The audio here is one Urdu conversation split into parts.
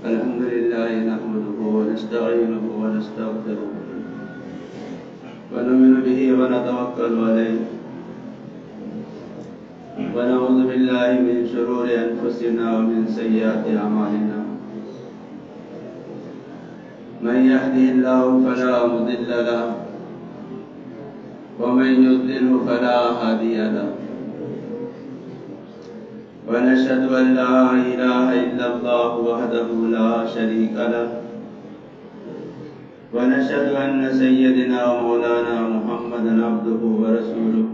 الحمد لله نحمده ونستعينه ونستغفره ونؤمن به ونتوكل عليه ونعوذ بالله من شرور أنفسنا ومن سيئات أعمالنا من يهده الله فلا مضل له ومن يضلل فلا هادي له ونشهد أن لا إله إلا الله وحده لا شريك له ونشهد أن سيدنا ومولانا محمدا عبده ورسوله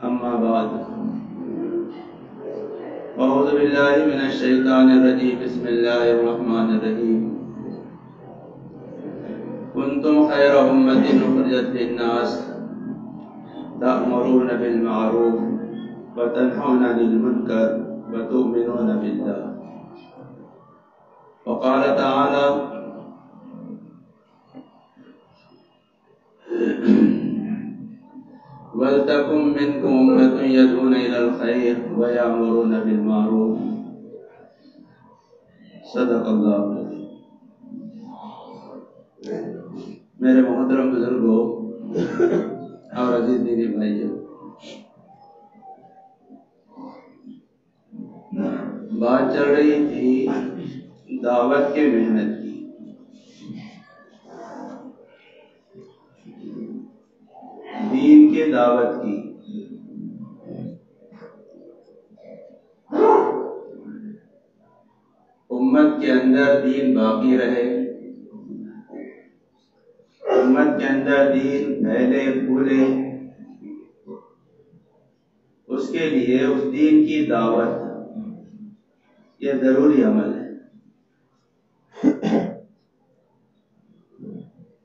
أما بعد أعوذ بالله من الشيطان الرجيم بسم الله الرحمن الرحيم كنتم خير أمة أخرجت للناس تأمرون بالمعروف وتنهون عن المنكر وتؤمنون بالله وقال تعالى وَلْتَكُن مِّنكُمْ أُمَّةٌ يَدْعُونَ إِلَى الْخَيْرِ وَيَأْمُرُونَ بِالْمَعْرُوفِ صدق اللہ. میرے محترم بزرگوں اور عزیز دینی بھائیوں، بات چل رہی تھی دعوت کے محنت کی. دین کے دعوت کی. امت کے اندر دین باقی رہے، امت کے اندر دین پھیلے پھولے، اس کے لیے اس دین کی دعوت یہ ضروری عمل ہے.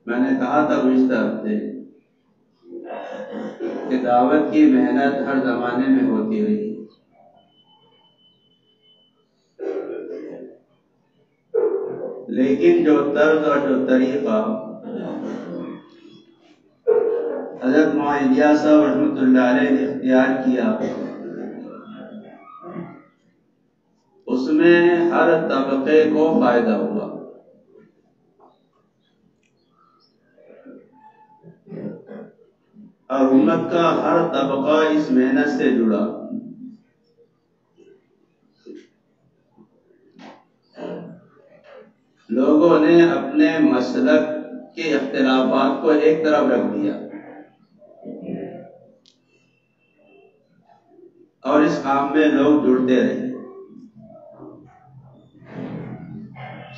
میں نے کہا تھا گزشتہ ہفتے کہ دعوت کی محنت ہر زمانے میں ہوتی رہی، لیکن جو طرز اور جو طریقہ حضرت مولانا الیاس صاحب رحمۃ اللہ علیہ نے اختیار کیا، اس میں ہر طبقے کو فائدہ ہوا. اور امت کا ہر طبقہ اس محنت سے جڑا. لوگوں نے اپنے مسلک کے اختلافات کو ایک طرف رکھ دیا اور اس کام میں لوگ جڑتے رہے.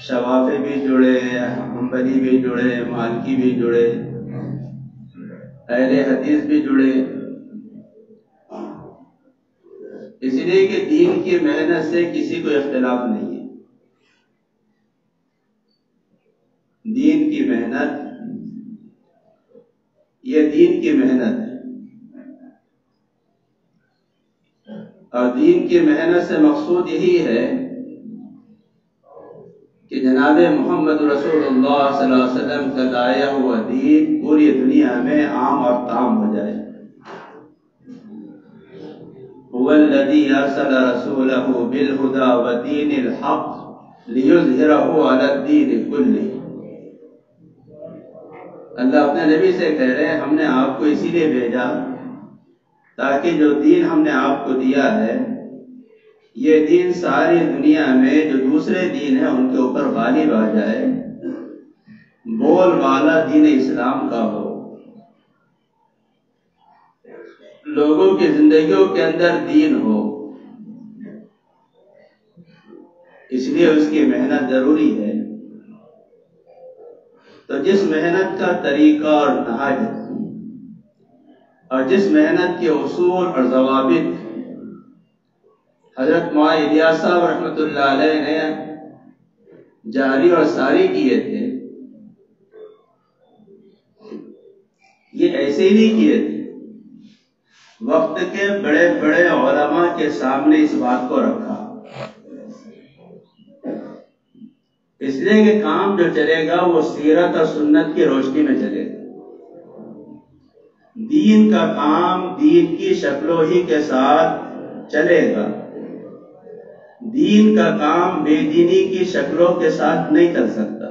شوافی بھی جڑے، حنبلی بھی جڑے، مالکی بھی جڑے، اہل حدیث بھی جڑے. اس لیے کہ دین کی محنت سے کسی کو اختلاف نہیں ہے. دین کی محنت یہ دین کی محنت ہے، اور دین کی محنت سے مقصود یہی ہے کہ جناب محمد رسول اللہ صلی اللہ علیہ وسلم کا لایا ہوا دین پوری دنیا میں عام اور تام ہو جائے. هو الذی ارسل رسولہ بالہدی ودین الحق لیظہرہ علی الدین کلہ. اللہ اپنے نبی سے کہہ رہے ہیں ہم نے آپ کو اسی لیے بھیجا تاکہ جو دین ہم نے آپ کو دیا ہے یہ دین ساری دنیا میں جو دوسرے دین ہیں ان کے اوپر غالب آ جائے، بول والا دین اسلام کا ہو، لوگوں کی زندگیوں کے اندر دین ہو. اس لیے اس کی محنت ضروری ہے. تو جس محنت کا طریقہ اور نہج اور جس محنت کے اصول اور ضوابط حضرت مولانا الیاس صاحب رحمۃ اللہ علیہ نے جاری اور ساری کیے تھے، یہ ایسے ہی نہیں کیے تھے. وقت کے بڑے بڑے علماء کے سامنے اس بات کو رکھا، اس لیے کہ کام جو چلے گا وہ سیرت اور سنت کی روشنی میں چلے گا. دین کا کام دین کی شکل و ہی کے ساتھ چلے گا. دین کا کام بے دینی کی شکلوں کے ساتھ نہیں کر سکتا۔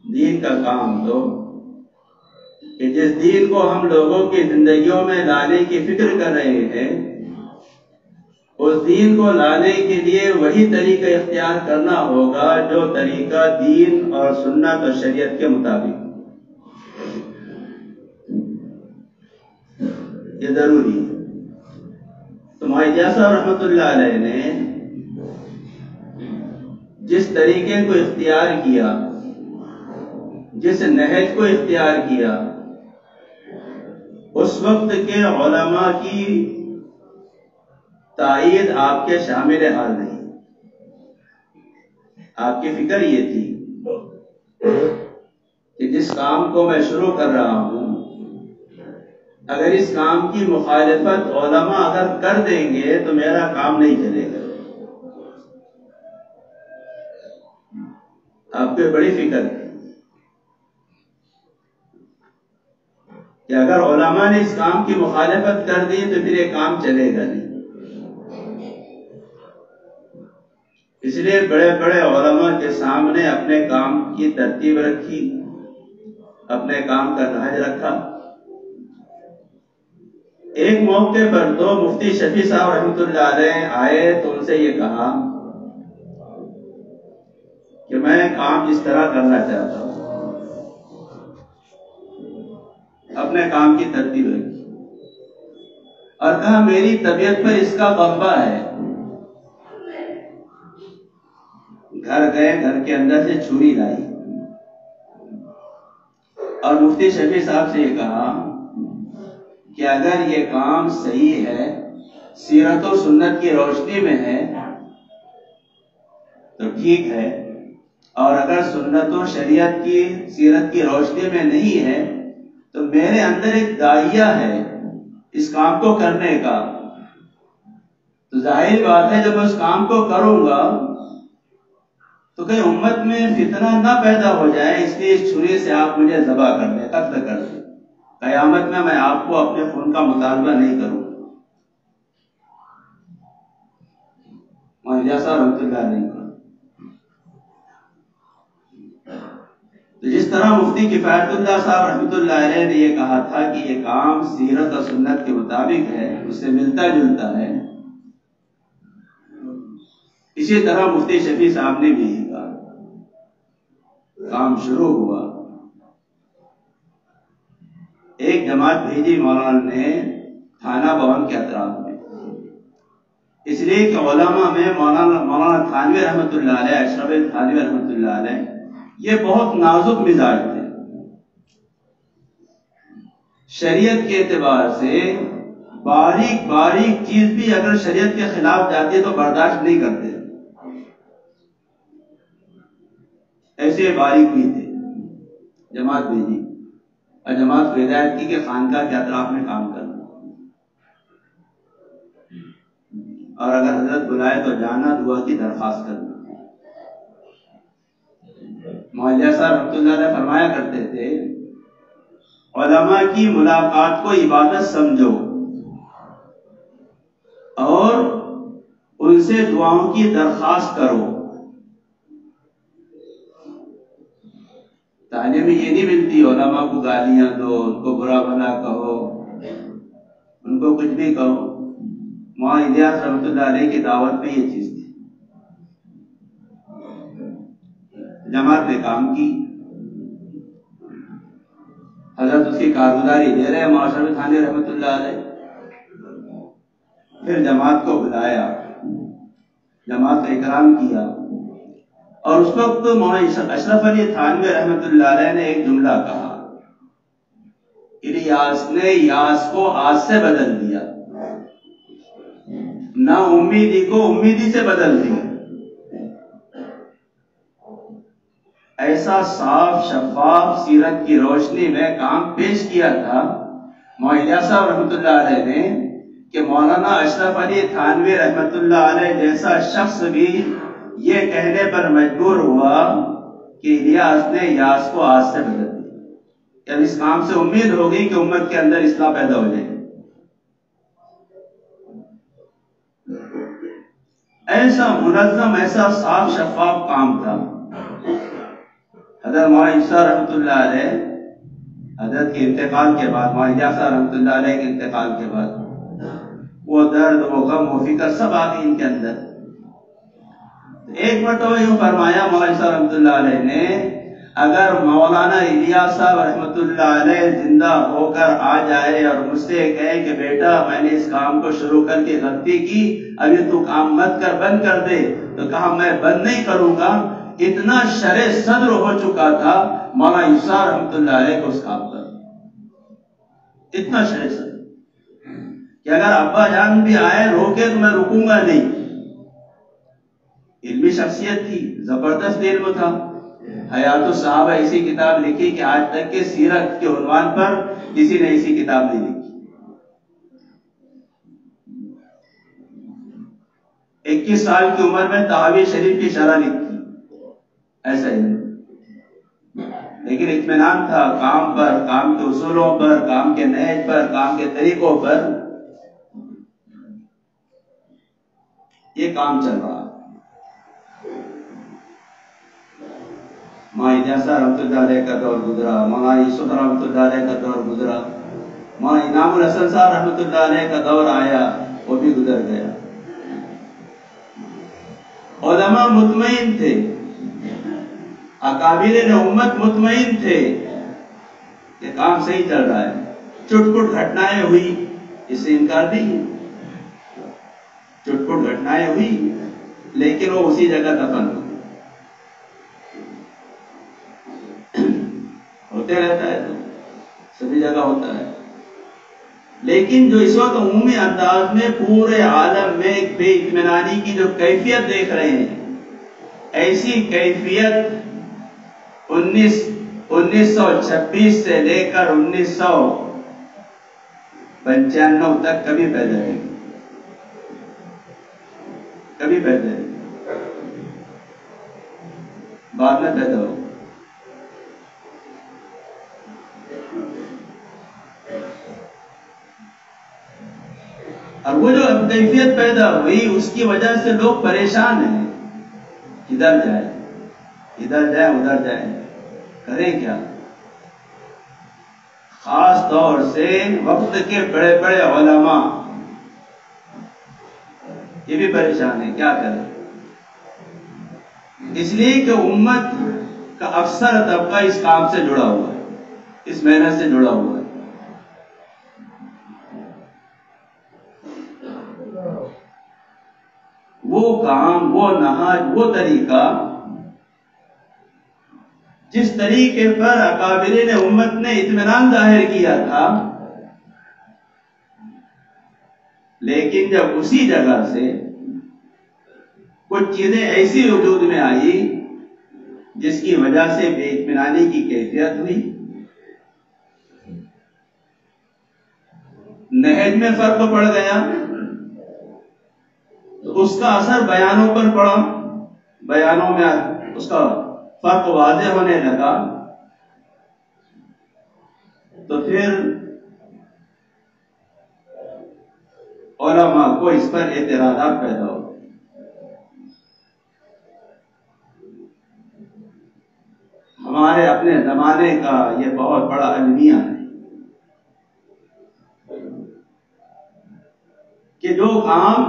دین کا کام تو کہ جس دین کو ہم لوگوں کی زندگیوں میں لانے کی فکر کر رہے ہیں، اس دین کو لانے کے لیے وہی طریقہ اختیار کرنا ہوگا جو طریقہ دین اور سنت اور شریعت کے مطابق، یہ ضروری ہے۔ تو معاذ صاحب رحمۃ اللہ علیہ نے جس طریقے کو اختیار کیا، جس نہج کو اختیار کیا، اس وقت کے علماء کی تائید آپ کے شامل حال نہیں۔ آپ کی فکر یہ تھی کہ جس کام کو میں شروع کر رہا ہوں، اگر اس کام کی مخالفت علماء اگر کر دیں گے تو میرا کام نہیں چلے گا۔ آپ کو بڑی فکر ہے کہ اگر علماء نے اس کام کی مخالفت کر دی تو پھر یہ کام چلے گا نہیں۔ اس لیے بڑے بڑے علماء کے سامنے اپنے کام کی ترتیب رکھی، اپنے کام کا نہج رکھا۔ ایک موقع پر تو مفتی شفیع صاحب رحمۃ اللہ علیہ آئے تو ان سے یہ کہا کہ میں کام اس طرح کرنا چاہتا ہوں، اپنے کام کی ترتیب رکھی اور کہا میری طبیعت پر اس کا غلبہ ہے۔ گھر گئے، گھر کے اندر سے چھری لائی اور مفتی شفیع صاحب سے یہ کہا کہ اگر یہ کام صحیح ہے، سیرت و سنت کی روشنی میں ہے تو ٹھیک ہے، اور اگر سنت و شریعت کی سیرت کی روشنی میں نہیں ہے تو میرے اندر ایک داعیہ ہے اس کام کو کرنے کا، تو ظاہر بات ہے جب میں اس کام کو کروں گا تو کہیں امت میں فتنہ نہ پیدا ہو جائے، اس لیے اس چھری سے آپ مجھے ذبح کر دیں، قتل کر دیں، قیامت میں آپ کو اپنے خون کا مطالبہ نہیں کروں۔ معاذ صاحب رحمۃ اللہ علیہ کا تو جس طرح مفتی کفایت اللہ صاحب رحمۃ اللہ علیہ نے یہ کہا تھا کہ یہ کام سیرت اور سنت کے مطابق ہے، اس سے ملتا جلتا ہے، اسی طرح مفتی شفیع صاحب نے بھی یہی کہا۔ کام شروع ہوا، ایک جماعت بھیجی مولانا نے تھانہ بھون کے اطراف میں، اس لیے کہ علماء میں مولانا تھانوی رحمۃ اللہ علیہ، اشرف تھانوی رحمۃ اللہ علیہ، یہ بہت نازک مزاج تھے، شریعت کے اعتبار سے باریک باریک چیز بھی اگر شریعت کے خلاف جاتی ہے تو برداشت نہیں کرتے، ایسے باریک بھی تھے۔ جماعت بھیجی اور جماعت کو ہدایت کی کہ خانقاہ کے اطراف میں کام کرنا، اور اگر حضرت بلائے تو جانا، دعا کی درخواست کرنا۔ معاذ صاحب رحمۃ اللہ علیہ فرمایا کرتے تھے علماء کی ملاقات کو عبادت سمجھو اور ان سے دعاؤں کی درخواست کرو۔ تعلیم یہ نہیں ملتی علماء کو گالیاں دو، ان کو برا بھلا کہو، ان کو کچھ بھی کہو۔ مولانا الیاس رحمۃ اللہ علیہ کی دعوت میں یہ چیز تھی۔ جماعت نے کام کی، حضرت اس کی کارگزاری دے رہے ہیں معاشرہ تھانوی رحمۃ اللہ علیہ۔ پھر جماعت کو بلایا، جماعت کا اکرام کیا، اور اس وقت مولانا اشرف علی تھانوی رحمۃ اللہ علیہ نے ایک جملہ کہا، الیاس نے یاس کو آج سے بدل دیا، نا امیدی کو امیدی سے بدل دیا۔ ایسا صاف شفاف سیرت کی روشنی میں کام پیش کیا تھا مولانا صاحب رحمۃ اللہ علیہ نے کہ مولانا اشرف علی تھانوی رحمۃ اللہ علیہ جیسا شخص بھی یہ کہنے پر مجبور ہوا کہ الیاس نے یاس کو آج سے بدل دیا، یعنی اس کام سے امید ہو گئی کہ امت کے اندر اصلاح پیدا ہو جائے۔ ایسا منظم، ایسا صاف شفاف کام تھا۔ حضرت مولانا عیسیٰ رحمۃ اللہ علیہ حضرت کے انتقال کے بعد، مولانا عیسیٰ رحمۃ اللہ علیہ کے انتقال کے بعد وہ درد، وہ غم، وہ فکر سب آ گئی ان کے اندر۔ ایک مرتبہ یوں فرمایا مولانا عیسیٰ رحمۃ اللہ علیہ نے، اگر مولانا الیاس صاحب رحمۃ اللہ علیہ زندہ ہو کر آ جائے اور مجھ سے کہے کہ بیٹا میں نے اس کام کو شروع کر کے غلطی کی، ابھی تو کام مت کر، بند کر دے، تو کہا میں بند نہیں کروں گا۔ اتنا شرح صدر ہو چکا تھا مولانا عیسیٰ رحمۃ اللہ علیہ کو اس کام پر، اتنا شرح صدر کہ اگر ابا جان بھی آئے روکے تو میں رکوں گا نہیں۔ علمی شخصیت تھی، زبردست علم تھا۔ حیات الصحابہ ایسی کتاب لکھی کہ آج تک کے سیرت کے عنوان پر کسی نے ایسی کتاب نہیں لکھی۔ 21 سال کی عمر میں تحویل شریف کی شرح لکھی، ایسا ہی، لیکن اطمینان تھا کام پر، کام کے اصولوں پر، کام کے نہج پر، کام کے طریقوں پر یہ کام چل رہا۔ مولانا الیاس رحمۃ اللہ علیہ کا دور گزرا، مولانا یوسف رحمۃ اللہ علیہ کا دور گزرا، مولانا انعام الحسن صاحب رحمۃ اللہ علیہ کا دور آیا، وہ بھی گزر گیا۔ علماء مطمئن تھے، اکابرین امت مطمئن تھے کہ کام صحیح چل رہا ہے۔ چٹپٹ گھٹنائیں ہوئی، اس سے انکار نہیں، چٹپٹ گھٹنائیں ہوئی لیکن وہ اسی جگہ دفن ہوئی، ہوتے رہتا ہے، تو سبھی جگہ ہوتا ہے۔ لیکن جو اس وقت عمومی انداز میں پورے عالم میں ایک بے اطمینانی کی جو کیفیت دیکھ رہے ہیں، ایسی کیفیت 1926 سے لے کر 1995 تک کبھی پیدا ہے، کبھی پیدا ہے، بعد میں پیدا ہو۔ اور وہ جو کیفیت پیدا ہوئی اس کی وجہ سے لوگ پریشان ہیں، ادھر جائے ادھر جائے ادھر جائے، کریں کیا؟ خاص طور سے وقت کے بڑے بڑے علماء یہ بھی پریشان ہیں، کیا کریں؟ اس لیے کہ امت کا اکثر طبقہ اس کام سے جڑا ہوا ہے، اس محنت سے جڑا ہوا ہے۔ وہ کام، وہ نہج، وہ طریقہ جس طریقے پر اکابرین امت نے اطمینان ظاہر کیا تھا، لیکن جب اسی جگہ سے کچھ چیزیں ایسی وجود میں آئی جس کی وجہ سے بے اطمینانی کی کیفیت ہوئی، نہج میں فرق پڑ گیا، تو اس کا اثر بیانوں پر پڑا، بیانوں میں اس کا فرق واضح ہونے لگا، تو پھر علماء کو اس پر اعتراضات پیدا ہو۔ ہمارے اپنے زمانے کا یہ بہت بڑا المیہ ہے کہ جو کام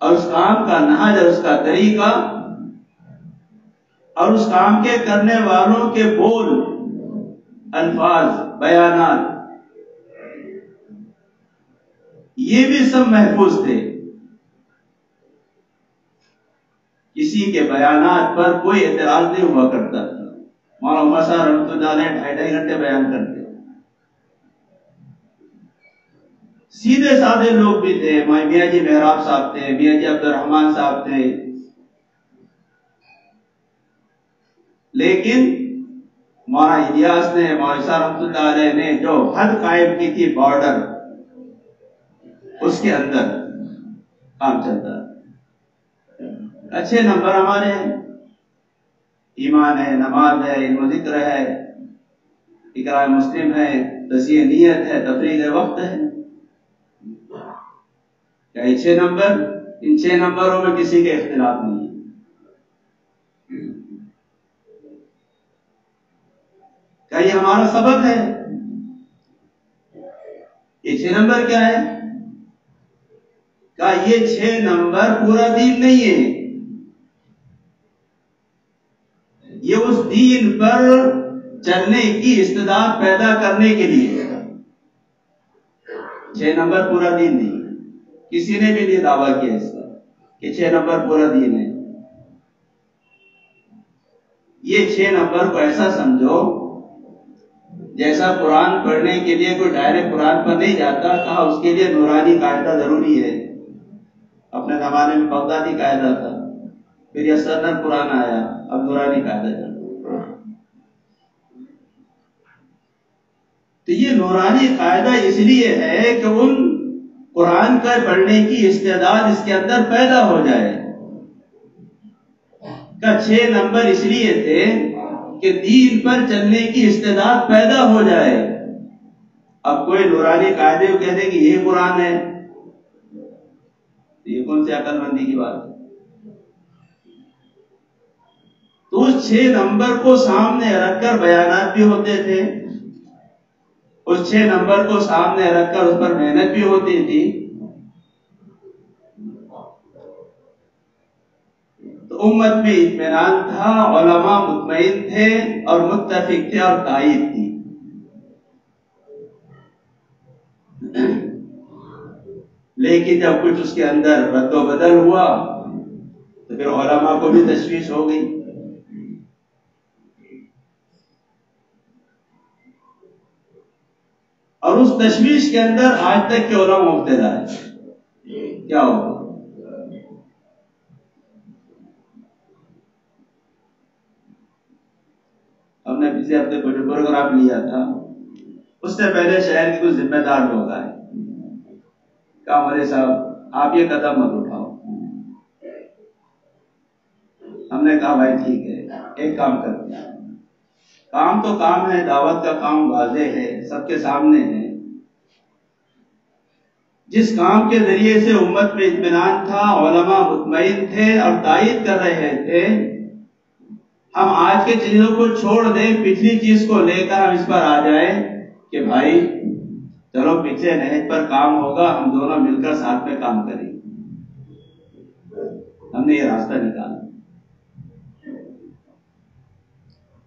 اور اس کام کا نہج اور اس کا طریقہ اور اس کام کے کرنے والوں کے بول، الفاظ، بیانات، یہ بھی سب محفوظ تھے، کسی کے بیانات پر کوئی اعتراض نہیں ہوا کرتا تھا۔ مولانا عمر صاحب رحمۃ اللہ علیہ 2.5 گھنٹے بیان کرتے، سیدھے سادے لوگ بھی تھے، میاں جی محراب صاحب تھے، میاں جی عبد الرحمان صاحب تھے، لیکن مولانا الیاس نے، مولانا رحمۃ اللہ علیہ نے جو حد قائم کی تھی، بارڈر، اس کے اندر کام چلتا ہے۔ اچھے نمبر ہمارے ہیں، ایمان ہے، نماز ہے، علم و ذکر ہے، اقراء مسلم ہے، تصحیح نیت ہے، تفریغ وقت ہے، کیا اچھے نمبر؟ ان 6 نمبروں میں کسی کے اختلاف نہیں ہے۔ کیا یہ ہمارا سبق ہے؟ یہ 6 نمبر کیا ہے؟ کیا یہ 6 نمبر پورا دین نہیں ہے؟ یہ اس دین پر چلنے کی استعداد پیدا کرنے کے لیے 6 نمبر پورا دین نہیں ہے۔ کسی نے بھی نہیں دعویٰ کیا اس کا کہ 6 نمبر پورا دین ہے۔ یہ 6 نمبر کو ایسا سمجھو جیسا قرآن پڑھنے کے لیے کوئی ڈائریکٹ قرآن پر نہیں جاتا، کہا اس کے لیے نورانی قاعدہ ضروری ہے۔ اپنے زمانے میں بغدادی قاعدہ تھا، پھر یہ سرنر قرآن آیا، اب نورانی قاعدہ چل۔ تو یہ نورانی قاعدہ اس لیے ہے کہ ان قرآن کا پڑھنے کی استعداد اس کے اندر پیدا ہو جائے۔ کا 6 نمبر اس لیے تھے کہ دین پر چلنے کی استعداد پیدا ہو جائے۔ اب کوئی نورانی قاعدے کو کہتے کہ یہ قرآن ہے، یہ کون سی عقل مندی کی بات ہے؟ تو اس 6 نمبر کو سامنے رکھ کر بیانات بھی ہوتے تھے، اس 6 نمبر کو سامنے رکھ کر اس پر محنت بھی ہوتی تھی۔ تو امت میں اطمینان تھا، علماء مطمئن تھے اور متفق تھے اور تائید تھی۔ لیکن جب کچھ اس کے اندر رد و بدل ہوا تو پھر علماء کو بھی تشویش ہو گئی۔ اور اس تشویش کے اندر آج تک کے علماء مبتلا ہے۔ کیا ہوگا؟ ہم نے پچھلے ہفتے کو جو پروگرام لیا تھا اس سے پہلے شہر کے کچھ ذمہ دار لوگ آئے، کہا مولوی صاحب آپ یہ قدم مت اٹھاؤ۔ ہم نے کہا بھائی ٹھیک ہے، ایک کام کرتے ہیں، کام تو کام ہے، دعوت کا کام واضح ہے، سب کے سامنے ہے۔ جس کام کے ذریعے سے امت میں اطمینان تھا، علماء مطمئن تھے اور تائید کر رہے تھے، ہم آج کے چیزوں کو چھوڑ دیں، پچھلی چیز کو لے کر ہم اس پر آ جائیں کہ بھائی چلو پچھلے نہج پر کام ہوگا، ہم دونوں مل کر ساتھ میں کام کریں گے۔ ہم نے یہ راستہ نکالا۔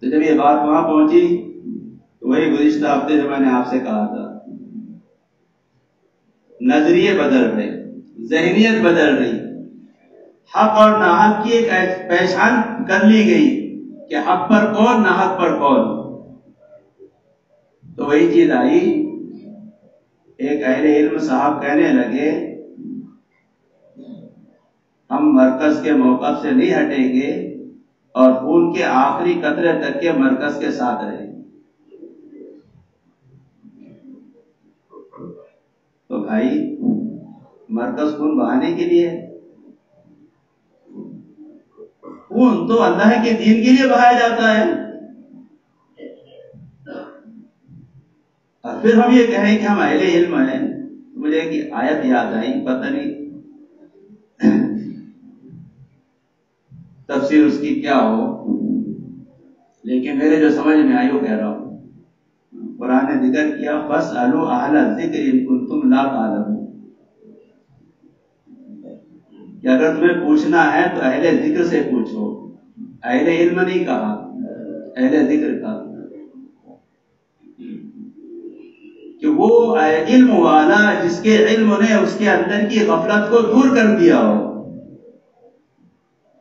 تو جب یہ بات وہاں پہنچی تو وہی گزشتہ ہفتے جو میں نے آپ سے کہا تھا، نظریے بدل رہے، ذہنیت بدل رہی، حق اور ناحق کی ایک پہچان کر لی گئی کہ حق پر کون، ناحق پر کون۔ تو وہی چیز آئی، ایک اہل علم صاحب کہنے لگے ہم مرکز کے موقف سے نہیں ہٹیں گے اور خون کے آخری قطرے تک کے مرکز کے ساتھ رہیں۔ تو بھائی مرکز خون بہانے کے لیے، خون تو اللہ کے دین کے لیے بہایا جاتا ہے۔ اور پھر ہم یہ کہیں کہ ہم اہل علم ہیں، مجھے ایک آیت یاد آئی، پتہ نہیں تفسیر اس کی کیا ہو، لیکن میرے جو سمجھ میں آئی وہ کہہ رہا ہوں۔ قرآن نے ذکر کیا فَاسْأَلُوا أَهْلَ الذِّكْرِ إِن كُنتُمْ لَا تَعْلَمُونَ، کہ اگر تمہیں پوچھنا ہے تو اہل ذکر سے پوچھو، اہل علم نہیں کہا، اہل ذکر کہا، کہ وہ علم والا جس کے علم نے اس کے اندر کی غفلت کو دور کر دیا ہو،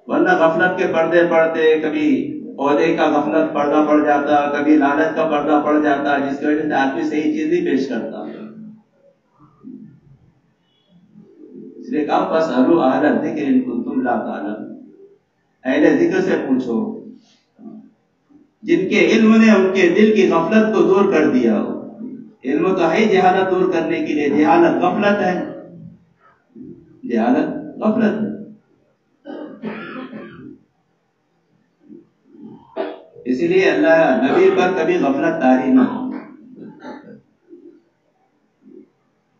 ورنہ غفلت کے پردے پڑتے، کبھی عہدے کا غفلت پردہ پڑ جاتا، کبھی لعنت کا پردہ پڑ جاتا، جس کی وجہ سے آدمی صحیح چیز نہیں پیش کرتا۔ اس لیے کہا فَاسْأَلُوا أَهْلَ الذِّكْرِ إِن كُنتُمْ لَا تَعْلَمُونَ، اہل ذکر سے پوچھو جن کے علم نے ان کے دل کی غفلت کو دور کر دیا ہو۔ علم تو ہے جہالت دور کرنے کے لیے، جہالت غفلت ہے، جہالت غفلت ہے۔ اسی لیے اللہ نبی پر کبھی غفلت طاری نہ ہو،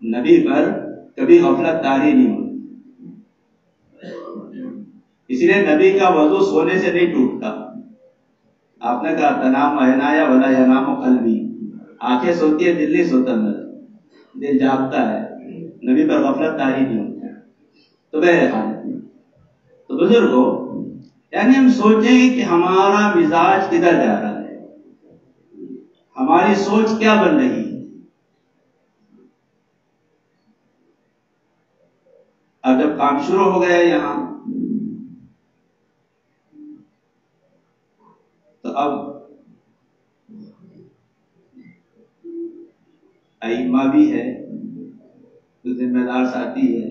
نبی پر کبھی غفلت طاری نہیں ہو۔ اسی لیے نبی کا وضو سونے سے نہیں ٹوٹتا. آپ نے کہا تنام عینایا ولا ینام قلبی، آنکھیں سوتی ہے دل نہیں سوتا، دل جاگتا ہے. نبی پر غفلت طاری نہیں ہوتی. تو بہرحال تو بزرگوں، یعنی ہم سوچیں کہ ہمارا مزاج کدھر جا رہا ہے، ہماری سوچ کیا بن رہی ہے. اب جب کام شروع ہو گیا یہاں تو اب ائمہ بھی ہے تو ذمہ دار ساتھی ہے.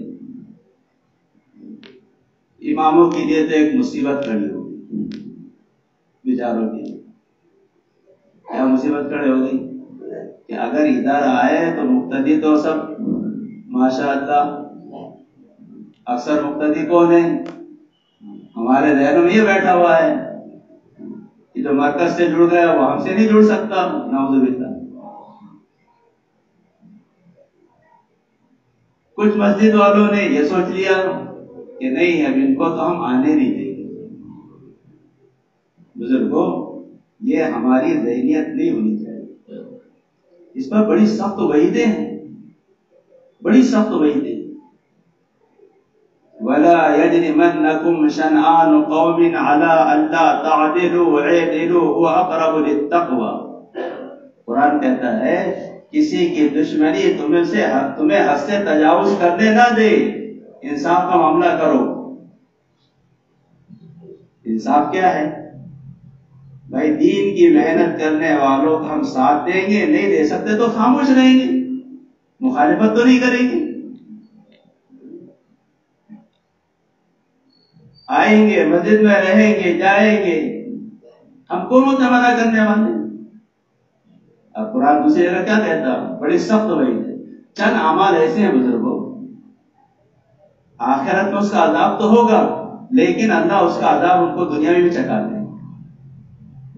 اماموں کے لیے تو ایک مصیبت کھڑی ہوگی، بیچاروں کی کیا مصیبت کھڑی ہو گئی کہ اگر ادھر آئے تو مقتدی تو سب ماشاء اللہ. اکثر مقتدی کون ہے؟ ہمارے ذہنوں میں یہ بیٹھا ہوا ہے کہ جو مرکز سے جڑ گیا وہ ہم سے نہیں جڑ سکتا. نعوذ باللہ. کچھ مسجد والوں نے یہ سوچ لیا کہ نہیں اب ان کو تو ہم آنے نہیں دیں گے. بزرگوں، یہ ہماری ذہنیت نہیں ہونی چاہیے. اس پر بڑی سخت وعیدیں ہیں، بڑی سخت وعیدیں. وَلَا يَجْرِمَنَّكُمْ شَنْآنُ قَوْمٍ عَلَىٰ أَلَّا تَعْدِلُوا اعْدِلُوا هُوَ أَقْرَبُ لِلتَّقْوَىٰ. قرآن کہتا ہے کسی کی دشمنی تمہیں حد سے تجاوز کرنے نہ دے، انصاف کا معاملہ کرو. انصاف کیا ہے بھائی؟ دین کی محنت کرنے والوں کو ہم ساتھ دیں گے، نہیں دے سکتے تو خاموش رہیں گے، مخالفت تو نہیں کریں گے. آئیں گے مسجد میں رہیں گے جائیں گے، ہم کون ہوتے منع کرنے والے؟ اب قرآن دوسری جگہ کیا کہتا؟ بڑی سخت وعید ہے. چند اعمال ایسے ہیں بزرگوں، آخرت میں اس کا عذاب تو ہوگا لیکن اللہ اس کا عذاب ان کو دنیا میں بھی چکا دے.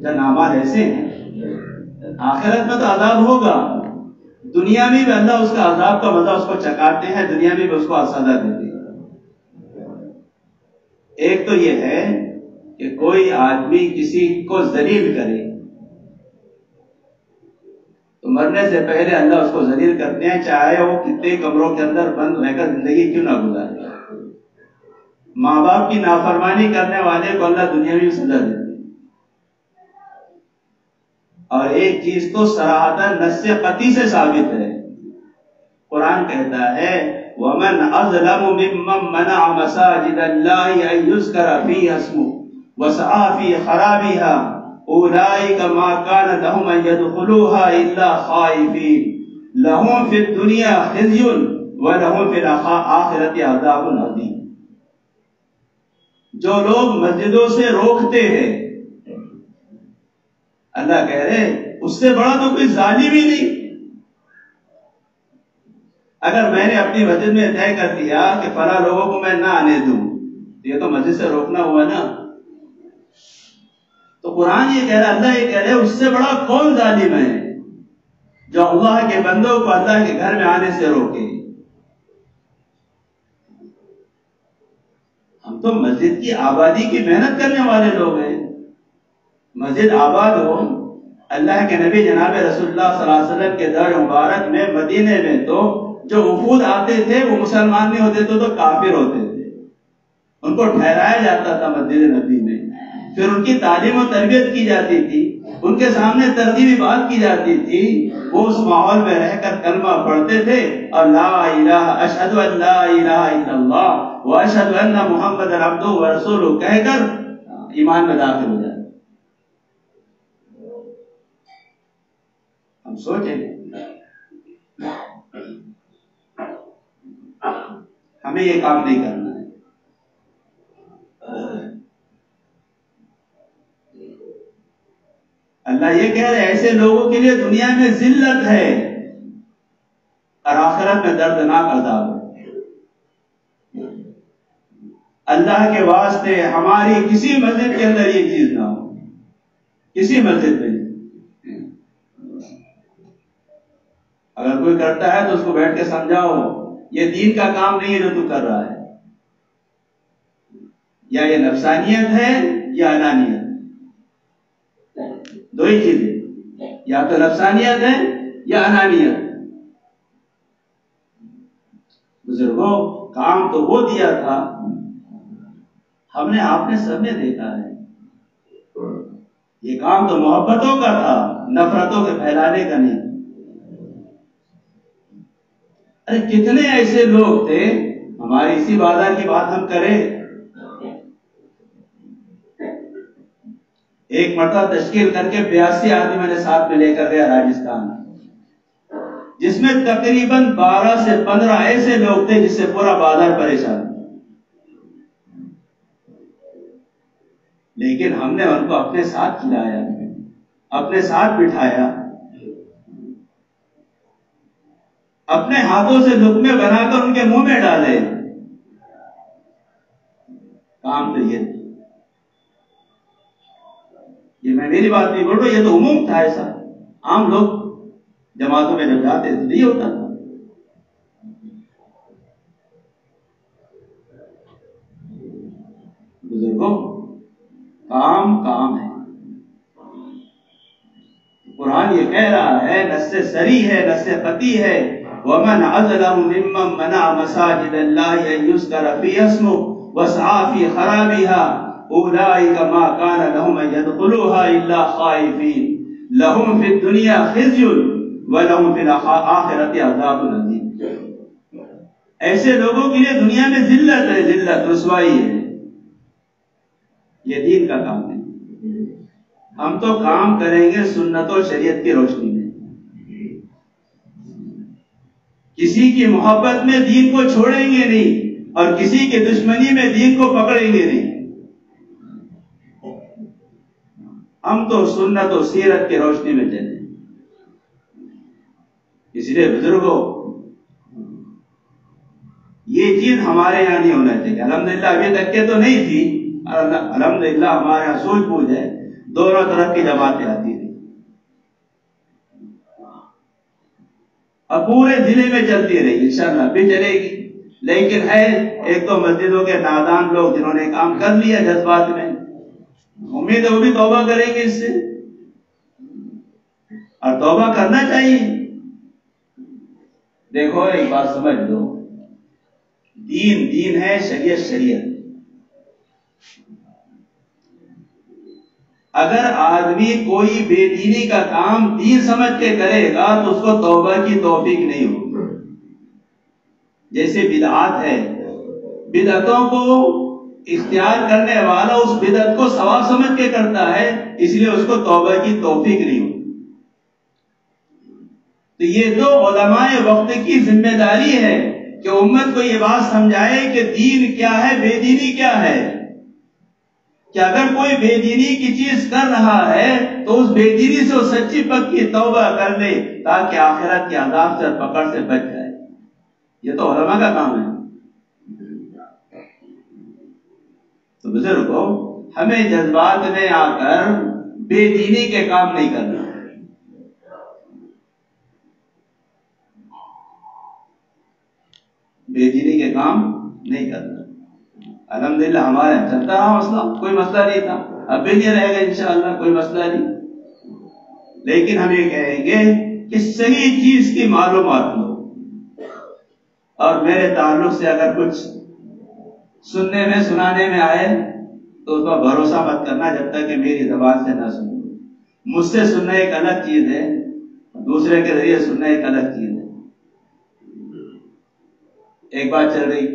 چند اعمال ایسے ہیں آخرت میں تو عذاب ہوگا، دنیا میں بھی اللہ اس کا عذاب کا مزہ اس کو چکاتے ہیں، دنیا میں بھی اس کو سزا دیتے ہیں. ایک تو یہ ہے کہ کوئی آدمی کسی کو ذلیل کرے تو مرنے سے پہلے اللہ اس کو ذلیل کرتے ہیں، چاہے وہ کتنے کمروں کے اندر بند رہ کر زندگی کیوں نہ گزارے. ماں باپ کی نافرمانی کرنے والے کو اللہ دنیا میں سزا دیتے ہیں. اور ایک چیز تو صراحتاً نص قطعی سے ثابت ہے، قرآن کہتا ہے وَمَنْ أَظْلَمُ مِمَّنْ مَنَعَ مَسَاجِدَ اللَّهِ أَن يُذْكَرَ فِيهَا اسْمُهُ وَسَعَىٰ فِي خَرَابِهَا أُولَٰئِكَ مَا كَانَ لَهُمْ أَن يَدْخُلُوهَا إِلَّا خَائِفِينَ لَهُمْ فِي الدُّنْيَا خِزْيٌ وَلَهُمْ فِي الْآخِرَةِ عَذَابٌ عَظِيمٌ. جو لوگ مسجدوں سے روکتے ہیں، اللہ کہہ رہے اس سے بڑا تو کوئی ظالم ہی نہیں. اگر میں نے اپنی مسجد میں طے کر دیا کہ فلاں لوگوں کو میں نہ آنے دوں تو یہ تو مسجد سے روکنا ہوا نا. تو قرآن یہ کہہ رہا ہے، اللہ یہ کہہ رہے اس سے بڑا کون ظالم ہے جو اللہ کے بندوں کو اللہ کے گھر میں آنے سے روکے. ہم تو مسجد کی آبادی کی محنت کرنے والے لوگ ہیں. مسجد آباد ہو، اللہ کے نبی جناب رسول اللہ صلی اللہ علیہ وسلم کے دور مبارک میں مدینے میں تو جو وفود آتے تھے وہ مسلمان نہیں ہوتے تھے تو کافر ہوتے تھے. ان کو ٹھہرایا جاتا تھا مسجد نبی میں، پھر ان کی تعلیم و تربیت کی جاتی تھی، ان کے سامنے ترغیبی بات کی جاتی تھی. وہ اس ماحول میں رہ کر کلمہ پڑھتے تھے اور لا الہ اشہد ان لا الہ الا اللہ واشہد ان محمد عبدہ ورسولہ کہہ کر ایمان میں داخل ہو جاتے. ہم سوچیں ہمیں یہ کام نہیں کرنا ہے. اللہ یہ کہہ رہے ایسے لوگوں کے لیے دنیا میں ذلت ہے اور آخرت میں دردناک عذاب ہے. اللہ کے واسطے ہماری کسی مسجد کے اندر یہ چیز نہ ہو، کسی مسجد میں. اگر کوئی کرتا ہے تو اس کو بیٹھ کے سمجھاؤ یہ دین کا کام نہیں ہے جو تو کر رہا ہے. یا یہ نفسانیت ہے یا انانیت، دو ہی چیزیں، یا تو نفسانیت ہے یا انانیت۔ بزرگوں کام تو وہ دیا تھا، ہم نے آپ نے سب نے دیکھا ہے، یہ کام تو محبتوں کا تھا، نفرتوں کے پھیلانے کا نہیں۔ ارے کتنے ایسے لوگ تھے، ہماری اسی وعدہ کی بات ہم کریں، ایک مرتبہ تشکیل کر کے 82 آدمی میں نے ساتھ میں لے کر گیا راجستھان، جس میں تقریباً 12 سے 15 ایسے لوگ تھے جس سے پورا بازار پریشان، لیکن ہم نے ان کو اپنے ساتھ کھلایا، اپنے ساتھ بٹھایا، اپنے ہاتھوں سے لقمے بنا کر ان کے منہ میں ڈالے۔ کام تو یہ تھا، یہ میں میری بات نہیں بول رہا، یہ تو عموم تھا، ایسا عام لوگ جماعتوں میں جب جاتے تو نہیں ہوتا تھا۔ بزرگوں کام ہے، قرآن یہ کہہ رہا ہے، نص سری ہے، نص قطعی ہے، وَمَنْ أَظْلَمُ مِمَّنْ مَنَعَ مَسَاجِدَ اللَّهِ أَن يُذْكَرَ فِيهَا اسْمُهُ وَسَعَىٰ فِي خَرَابِهَا أُولَٰئِكَ مَا كَانَ لَهُمْ أَن يَدْخُلُوهَا إِلَّا خَائِفِينَ لَهُمْ فِي الدُّنْيَا خِزْيٌ وَلَهُمْ فِي الْآخِرَةِ عَذَابٌ عَظِيمٌ۔ ایسے لوگوں کے لیے دنیا میں ذلت ہے، ذلت رسوائی ہے، یہ دین کا کام نہیں۔ ہم تو کام کریں گے سنت و شریعت کی روشنی میں، کسی کی محبت میں دین کو چھوڑیں گے نہیں اور کسی کی دشمنی میں دین کو پکڑیں گے نہیں، ہم تو سنت و سیرت کی روشنی میں چلیں۔ اس لیے بزرگوں یہ چیز ہمارے یہاں نہیں ہونا چاہیے، الحمدللہ ابھی تک کے تو نہیں تھی، الحمدللہ ہمارے یہاں سوچ بوجھ ہے، دونوں طرف کی جماعتیں آتی رہی اور پورے ضلع میں چلتی رہی، انشاءاللہ بھی چلے گی، لیکن ہے ایک تو مسجدوں کے نادان لوگ جنہوں نے کام کر لیا جذبات میں، امید ہے وہ بھی توبہ کریں گے اس سے، اور توبہ کرنا چاہیے۔ دیکھو ایک بات سمجھ لو، دین دین ہے، شریعت شریعت۔ اگر آدمی کوئی بے دینی کا کام دین سمجھ کے کرے گا تو اس کو توبہ کی توفیق نہیں ہوگی۔ جیسے بدعات ہے، بدعتوں کو اختیار کرنے والا اس بدعت کو ثواب سمجھ کے کرتا ہے، اس لیے اس کو توبہ کی توفیق نہیں ہوگی۔ تو یہ تو علماء وقت کی ذمہ داری ہے کہ امت کو یہ بات سمجھائے کہ دین کیا ہے، بے دینی کیا ہے، کہ اگر کوئی بے دینی کی چیز کر رہا ہے تو اس بے دینی سے وہ سچی پکی توبہ کر لے تاکہ آخرت کے عذاب سے پکڑ سے بچ جائے۔ یہ تو علماء کا کام ہے۔ تو بزرگوں ہمیں جذبات میں آ کر بے دینی کے کام نہیں کرنا، بے دینی کے کام نہیں کرنا۔ الحمدللہ ہمارے یہاں چلتا رہا مسئلہ، کوئی مسئلہ نہیں تھا، اب بھی نہیں رہے گا انشاءاللہ، کوئی مسئلہ نہیں۔ لیکن ہم یہ کہیں گے کہ صحیح چیز کی معلومات لو، اور میرے تعلق سے اگر کچھ سننے میں سنانے میں آئے تو اس پر بھروسہ مت کرنا جب تک کہ میری زبان سے نہ سنو۔ مجھ سے سننا ایک الگ چیز ہے، دوسرے کے ذریعے سننا ایک الگ چیز ہے۔ ایک بات چل رہی،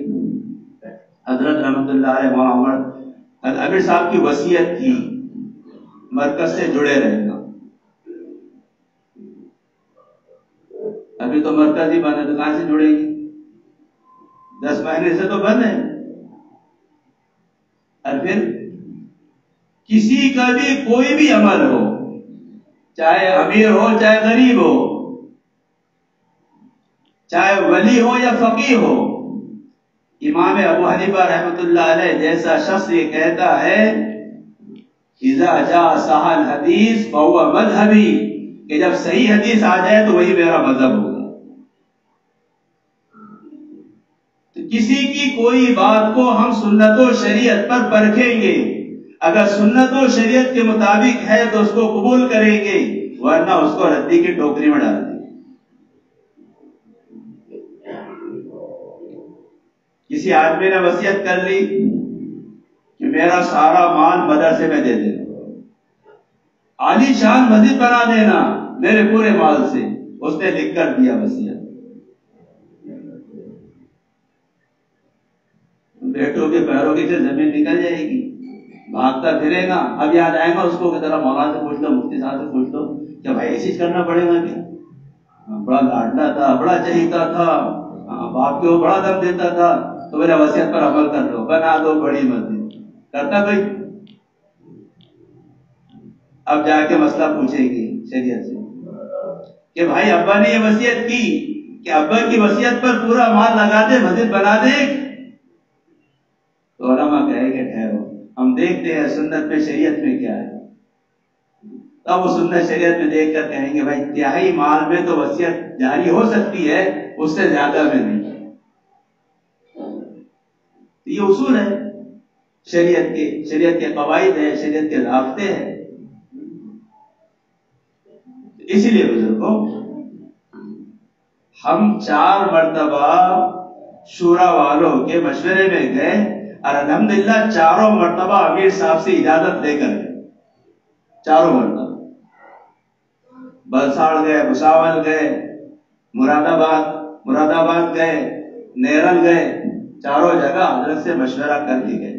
حضرت رحمت اللہ علیہ مولانا امیر صاحب کی وصیت کی مرکز سے جڑے رہنا۔ ابھی تو مرکز ہی بند ہے، تو کہاں سے جڑے گی؟ 10 مہینے سے تو بند ہے۔ اور پھر کسی کا بھی کوئی بھی عمل ہو، چاہے امیر ہو چاہے غریب ہو، چاہے ولی ہو یا فقیہ ہو، امام ابو حنیفہ رحمۃ اللہ علیہ جیسا شخص یہ کہتا ہے اذا جاء صح الحدیث فهو مذہبی، کہ جب صحیح حدیث آ جائے تو وہی میرا مذہب ہوگا۔ تو کسی کی کوئی بات کو ہم سنت و شریعت پر پرکھیں گے، اگر سنت و شریعت کے مطابق ہے تو اس کو قبول کریں گے، ورنہ اس کو ردی کی ٹوکری میں ڈال دیں گے۔ کسی آدمی نے وصیت کر لی کہ میرا سارا مال مدرسے میں دے دینا، عالی شان مسجد بنا دینا میرے پورے مال سے، اس نے لکھ کر دیا وصیت، بیٹوں کے پیروں کی سے زمین نکل جائے گی، بھاگتا پھرے گا، اب یاد آئے گا اس کو کہ ذرا مولانا سے پوچھ لو، مفتی صاحب سے پوچھ لو، کیا بھائی ایسی کرنا پڑے گا کیا؟ بڑا لاڈلا تھا، بڑا چہیتا تھا، باپ کو بڑا دم دیتا تھا، تو میرے وصیت پر عمل کر لو، بنا دو بڑی مسجد، کرتا بھائی؟ اب جا کے مسئلہ پوچھیں گے شریعت سے کہ بھائی ابا نے یہ وصیت کی کہ ابا کی وصیت پر پورا مال لگا دے، مسجد بنا دے، تو علماء کہے کہ ٹھہرو، ہم دیکھتے ہیں سنت میں شریعت میں کیا ہے، تب وہ سنت شریعت میں دیکھ کر کہیں گے بھائی تہائی مال میں تو وصیت جاری ہو سکتی ہے، اس سے زیادہ میں نہیں۔ یہ اصول ہے شریعت کے قواعد ہیں، شریعت کے ضابطے ہیں۔ اسی لیے بزرگوں ہم 4 مرتبہ شورا والوں کے مشورے میں گئے اور الحمدللہ چاروں مرتبہ امیر صاحب سے اجازت لے کر گئے، چاروں مرتبہ بلساڑ گئے، بھساول گئے، مراد آباد گئے، نیرل گئے، چاروں جگہ حضرت سے مشورہ کر کے گئے۔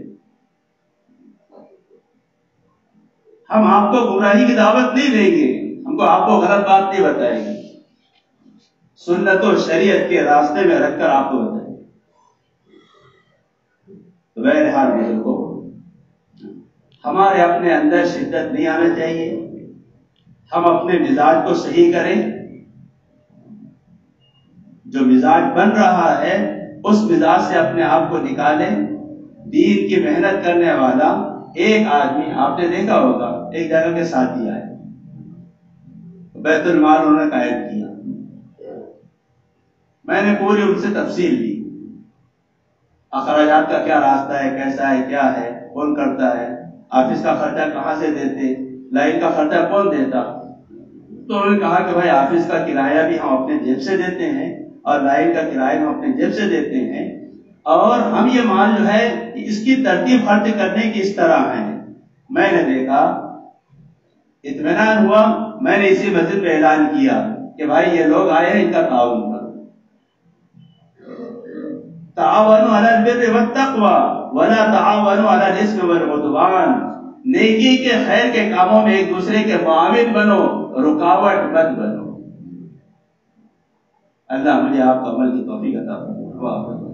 ہم آپ کو گمراہی کی دعوت نہیں دیں گے، ہم کو آپ کو غلط بات نہیں بتائیں گے، سنت و شریعت کے راستے میں رکھ کر آپ کو بتائیں گے۔ تو بہرحال بزرگوں ہمارے اپنے اندر شدت نہیں آنا چاہیے، ہم اپنے مزاج کو صحیح کریں، جو مزاج بن رہا ہے اس مزاج سے اپنے آپ کو نکالیں۔ دین کی محنت کرنے والا ایک آدمی آپ نے دیکھا ہوگا، ایک جگہ کے ساتھی آئے، بیت المال انہوں نے قائم کیا، میں نے پوری ان سے تفصیل لی، اخراجات کا کیا راستہ ہے، کیسا ہے، کیا ہے، کون کرتا ہے، آفس کا خرچہ کہاں سے دیتے، لائن کا خرچہ کون دیتا۔ تو انہوں نے کہا کہ بھائی آفس کا کرایہ بھی ہم اپنے جیب سے دیتے ہیں اور لائن کا کرایہ ہم اپنے جیب سے دیتے ہیں، اور ہم یہ مال جو ہے اس کی ترتیب خرچ کرنے کی اس طرح ہے۔ میں نے دیکھا، اطمینان ہوا، میں نے اسی مسجد میں اعلان کیا کہ بھائی یہ لوگ آئے ہیں، ان کا تعاون کرو، تعاونوا علی البر والتقوی ولا تعاونوا علی الاثم والعدوان، نیکی کے خیر کے کاموں میں ایک دوسرے کے معاون بنو، رکاوٹ مت بنو۔ اللہ مجھے آپ کو عمل کی توفیق عطا فرمائے۔